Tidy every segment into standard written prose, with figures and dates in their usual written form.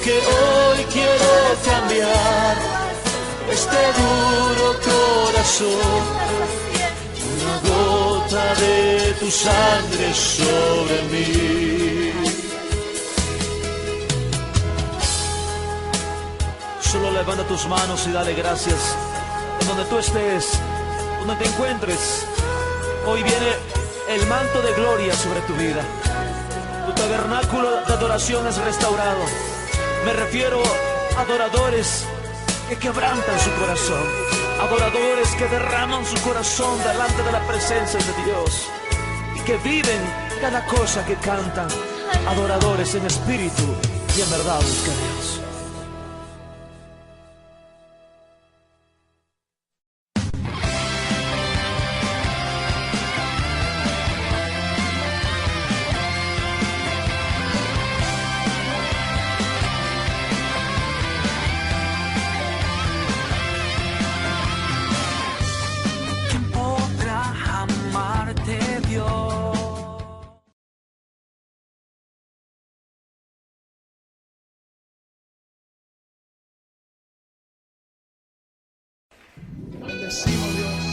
que hoy quiero cambiar este duro corazón. Una gota de tu sangre sobre mí. Solo levanta tus manos y dale gracias. En donde tú estés, donde te encuentres, hoy viene el manto de gloria sobre tu vida. Tu tabernáculo de adoración es restaurado. Me refiero a adoradores que quebrantan su corazón, adoradores que derraman su corazón delante de la presencia de Dios y que viven cada cosa que cantan, adoradores en espíritu y en verdad busca a Dios. Bendecimos, Dios.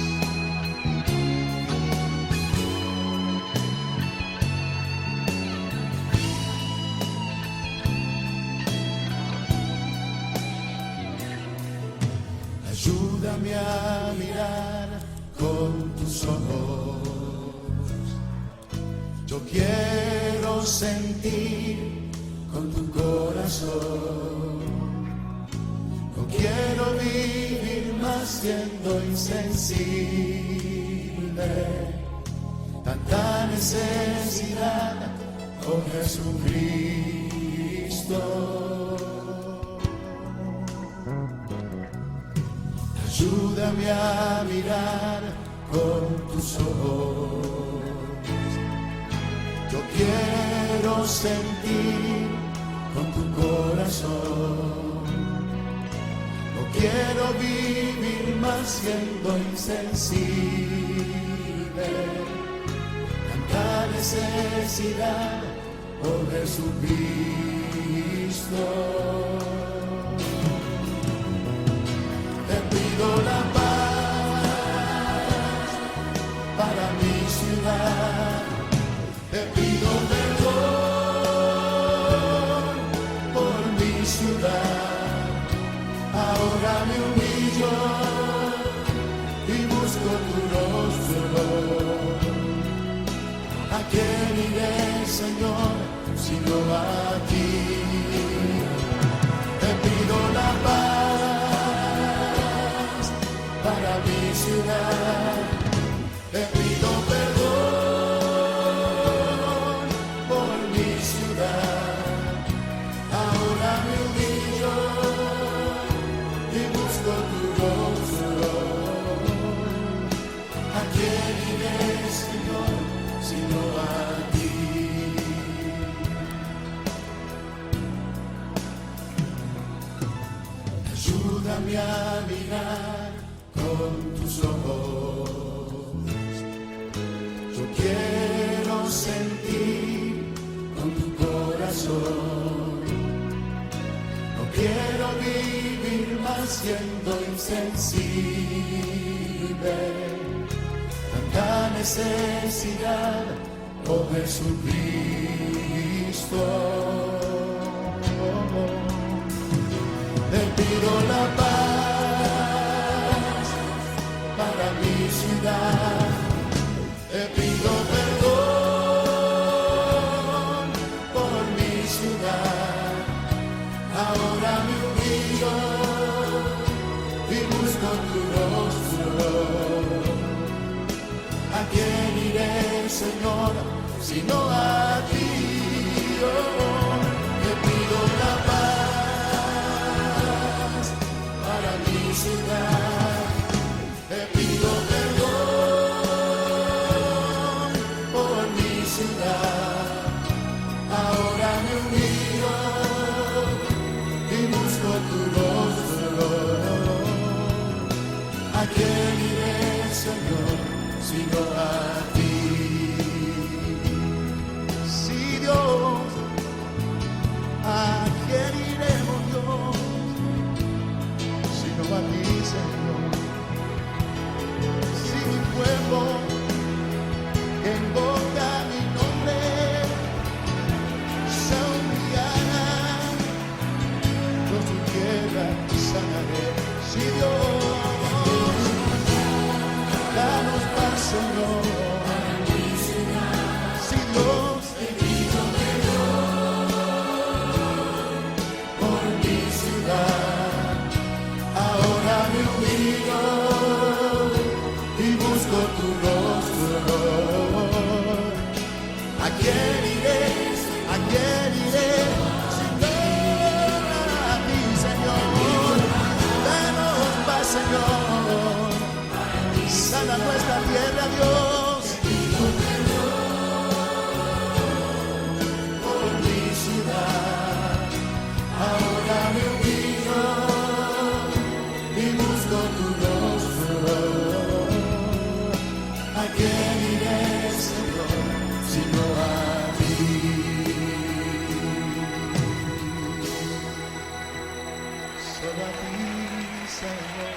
Ayúdame a mirar con tus ojos. Yo quiero sentir con tu corazón. No quiero vivir más siendo insensible. Tanta necesidad, oh Jesucristo. Ayúdame a mirar con tus ojos. Yo quiero sentir con tu corazón. No quiero vivir más siendo insensible. Tanta necesidad, oh Jesucristo. Te pido la paz para mi ciudad. Te pido perdón por mi ciudad. Ahora me humillo y busco tu rostro. ¿A quién iré, Señor, sino a ti? Te pido la paz para mi ciudad. Te pido perdón por mi ciudad. Ahora me humillo y busco tu rostro. ¿A quién iré, Señor, sino a ti? Ayúdame a mirar con tus ojos. Yo quiero sentir con tu corazón. No quiero vivir más siendo insensible. Tanta necesidad, oh Jesucristo. Te pido la paz para mi ciudad. Te pido perdón por mi ciudad. Ahora me humillo y busco tu rostro. ¿A quién iré, Señor, sino a ti? Oh, te pido la paz para mi ciudad. Te pido perdón por mi ciudad. Ahora me humillo y busco tu rostro. ¿A quién iré, Señor, sino a ti? Sí, Dios, ¿a quién iremos? quién iré? ¿A quién iré? Si no a ti, Señor. Danos paz, Señor. Sana nuestra tierra, Dios. Por mi ciudad, ahora me humillo y busco tu rostro. ¿A quién iré, Señor, sino a ti? Solo a ti, Señor.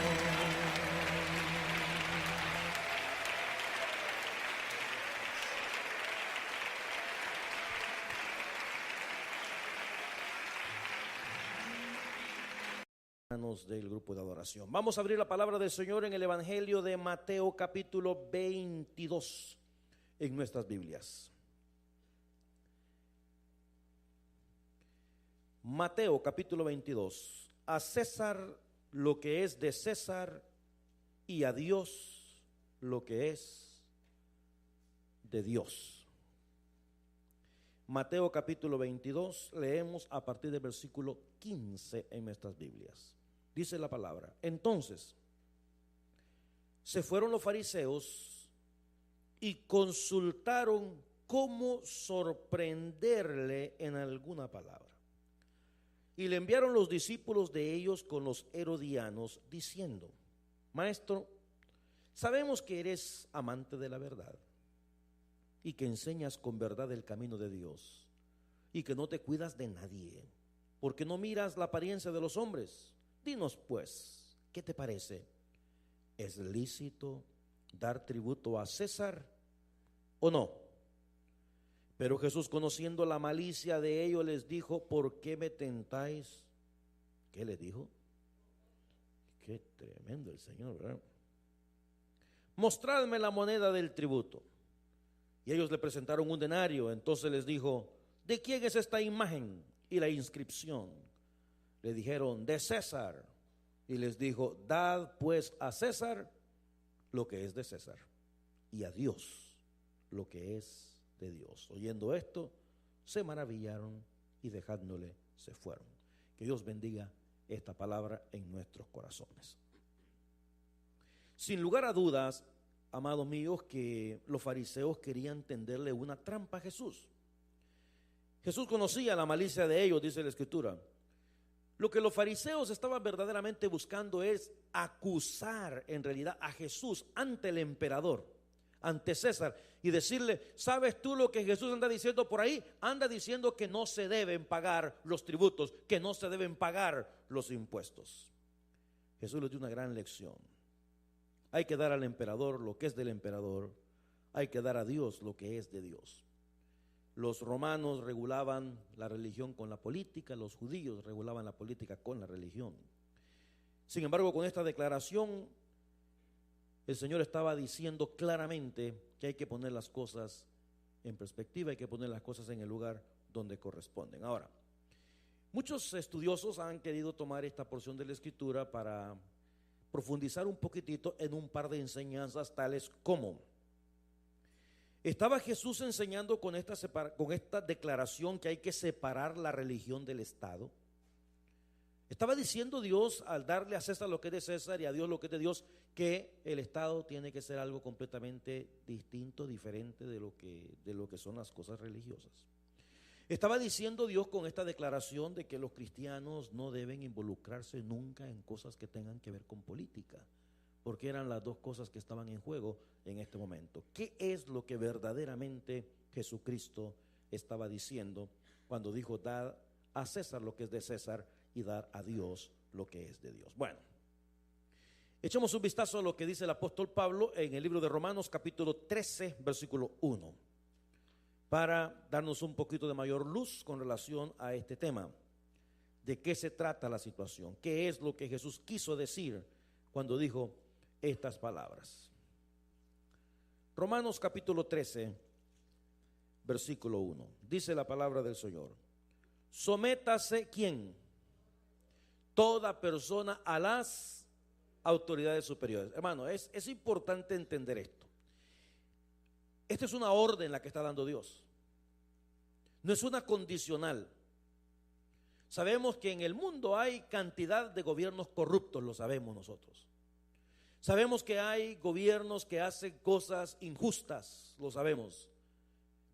Del grupo de adoración. Vamos a abrir la palabra del Señor en el Evangelio de Mateo capítulo 22 en nuestras Biblias. Mateo capítulo 22. A César lo que es de César y a Dios lo que es de Dios. Mateo capítulo 22, leemos a partir del versículo 15 en nuestras Biblias. Dice la palabra: entonces se fueron los fariseos y consultaron cómo sorprenderle en alguna palabra. Y le enviaron los discípulos de ellos con los herodianos, diciendo: Maestro, sabemos que eres amante de la verdad y que enseñas con verdad el camino de Dios y que no te cuidas de nadie, porque no miras la apariencia de los hombres. Dinos pues, ¿qué te parece? ¿Es lícito dar tributo a César o no? Pero Jesús, conociendo la malicia de ellos, les dijo: ¿por qué me tentáis? ¿Qué les dijo? Qué tremendo el Señor, ¿verdad? Mostradme la moneda del tributo. Y ellos le presentaron un denario. Entonces les dijo: ¿de quién es esta imagen y la inscripción? Le dijeron: de César. Y les dijo: dad pues a César lo que es de César, y a Dios lo que es de Dios. Oyendo esto, se maravillaron y dejándole se fueron. Que Dios bendiga esta palabra en nuestros corazones. Sin lugar a dudas, amados míos, que los fariseos querían tenderle una trampa a Jesús. Jesús conocía la malicia de ellos, dice la Escritura. Lo que los fariseos estaban verdaderamente buscando es acusar en realidad a Jesús ante el emperador, ante César, y decirle: ¿sabes tú lo que Jesús anda diciendo por ahí? Anda diciendo que no se deben pagar los tributos, que no se deben pagar los impuestos. Jesús les dio una gran lección. Hay que dar al emperador lo que es del emperador, hay que dar a Dios lo que es de Dios. Los romanos regulaban la religión con la política, los judíos regulaban la política con la religión. Sin embargo, con esta declaración, el Señor estaba diciendo claramente que hay que poner las cosas en perspectiva, hay que poner las cosas en el lugar donde corresponden. Ahora, muchos estudiosos han querido tomar esta porción de la Escritura para profundizar un poquitito en un par de enseñanzas tales como: ¿estaba Jesús enseñando con esta declaración que hay que separar la religión del Estado? ¿Estaba diciendo Dios, al darle a César lo que es de César y a Dios lo que es de Dios, que el Estado tiene que ser algo completamente distinto, diferente de lo que son las cosas religiosas? ¿Estaba diciendo Dios con esta declaración de que los cristianos no deben involucrarse nunca en cosas que tengan que ver con política? Porque eran las dos cosas que estaban en juego en este momento. ¿Qué es lo que verdaderamente Jesucristo estaba diciendo cuando dijo: dar a César lo que es de César y dar a Dios lo que es de Dios? Bueno, echemos un vistazo a lo que dice el apóstol Pablo en el libro de Romanos capítulo 13 versículo 1, para darnos un poquito de mayor luz con relación a este tema. ¿De qué se trata la situación? ¿Qué es lo que Jesús quiso decir cuando dijo estas palabras? Romanos capítulo 13 versículo 1, dice la palabra del Señor: sométase, ¿quién? Toda persona a las autoridades superiores. Hermano, es importante entender esto. Esta es una orden la que está dando Dios. no es una condicional. Sabemos que en el mundo hay cantidad de gobiernos corruptos, lo sabemos nosotros. Sabemos que hay gobiernos que hacen cosas injustas, lo sabemos.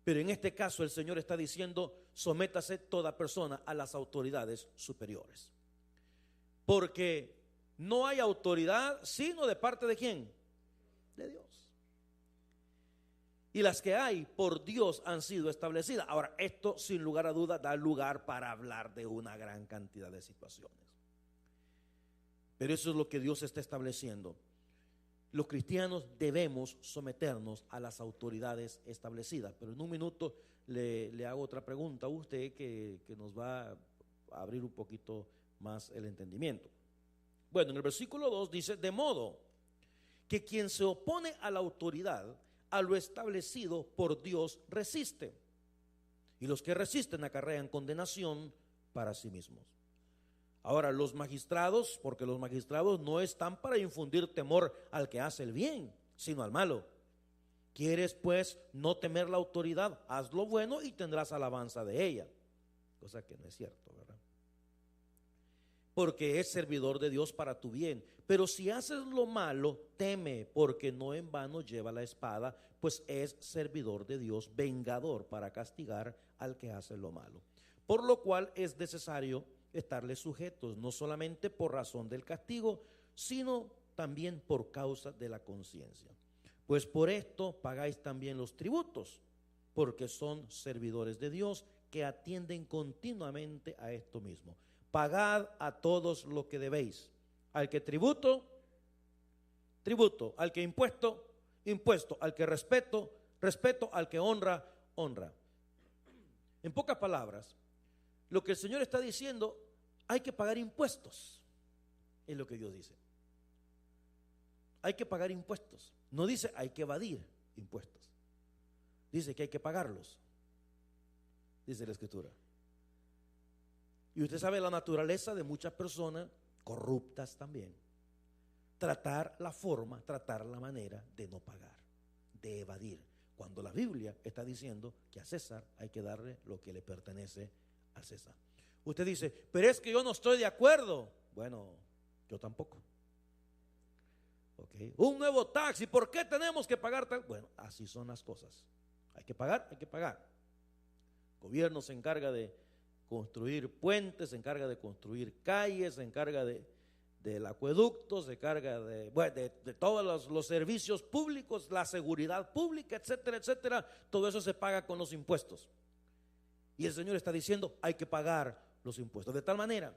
Pero en este caso el Señor está diciendo: sométase toda persona a las autoridades superiores. Porque no hay autoridad sino de parte de ¿quién? De Dios. Y las que hay por Dios han sido establecidas. Ahora, esto sin lugar a duda da lugar para hablar de una gran cantidad de situaciones. Pero eso es lo que Dios está estableciendo. Los cristianos debemos someternos a las autoridades establecidas. Pero en un minuto le hago otra pregunta a usted que nos va a abrir un poquito más el entendimiento. Bueno, en el versículo 2 dice: de modo que quien se opone a la autoridad, a lo establecido por Dios, resiste. Y los que resisten acarrean condenación para sí mismos. Ahora, los magistrados, porque los magistrados no están para infundir temor al que hace el bien, sino al malo. ¿Quieres pues no temer la autoridad? Haz lo bueno y tendrás alabanza de ella. Cosa que no es cierto, ¿verdad? Porque es servidor de Dios para tu bien. Pero si haces lo malo, teme, porque no en vano lleva la espada, pues es servidor de Dios, vengador para castigar al que hace lo malo. Por lo cual es necesario estarles sujetos, no solamente por razón del castigo, sino también por causa de la conciencia. Pues por esto pagáis también los tributos, porque son servidores de Dios que atienden continuamente a esto mismo. Pagad a todos lo que debéis. Al que tributo, tributo. Al que impuesto, impuesto. Al que respeto, respeto. Al que honra, honra. En pocas palabras, lo que el Señor está diciendo: hay que pagar impuestos. Es lo que Dios dice. Hay que pagar impuestos. No dice hay que evadir impuestos. Dice que hay que pagarlos. Dice la Escritura. Y usted sabe la naturaleza de muchas personas corruptas también. Tratar la forma, tratar la manera de no pagar, de evadir. Cuando la Biblia está diciendo que a César hay que darle lo que le pertenece a César. Usted dice: pero es que yo no estoy de acuerdo. Bueno, yo tampoco. Okay. Un nuevo taxi, ¿por qué tenemos que pagar tal? Bueno, así son las cosas. Hay que pagar, hay que pagar. El gobierno se encarga de construir puentes, se encarga de construir calles, se encarga del acueducto, se encarga de todos los servicios públicos, la seguridad pública, etcétera, etcétera. Todo eso se paga con los impuestos. Y el Señor está diciendo: hay que pagar los impuestos. De tal manera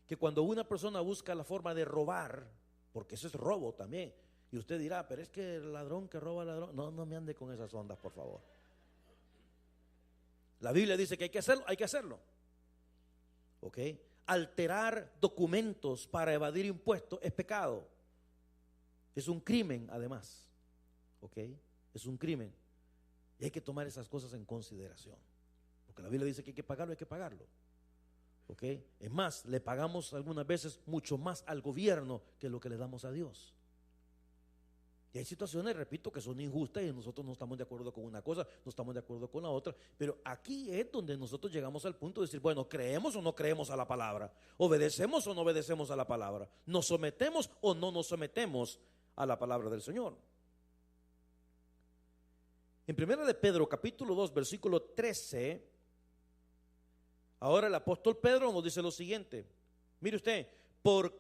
que cuando una persona busca la forma de robar, porque eso es robo también, y usted dirá: pero es que el ladrón que roba ladrón. No me ande con esas ondas, por favor. La Biblia dice que hay que hacerlo, hay que hacerlo. ¿Ok? Alterar documentos para evadir impuestos es pecado. Es un crimen, además. ¿Ok? Es un crimen. Y hay que tomar esas cosas en consideración. Porque la Biblia dice que hay que pagarlo, hay que pagarlo. ¿Ok? Es más, le pagamos algunas veces mucho más al gobierno que lo que le damos a Dios. Y hay situaciones, repito, que son injustas y nosotros no estamos de acuerdo con una cosa, no estamos de acuerdo con la otra. Pero aquí es donde nosotros llegamos al punto de decir: bueno, ¿creemos o no creemos a la palabra? ¿Obedecemos o no obedecemos a la palabra? ¿Nos sometemos o no nos sometemos a la palabra del Señor? En 1 de Pedro, capítulo 2, versículo 13, ahora el apóstol Pedro nos dice lo siguiente. Mire usted: por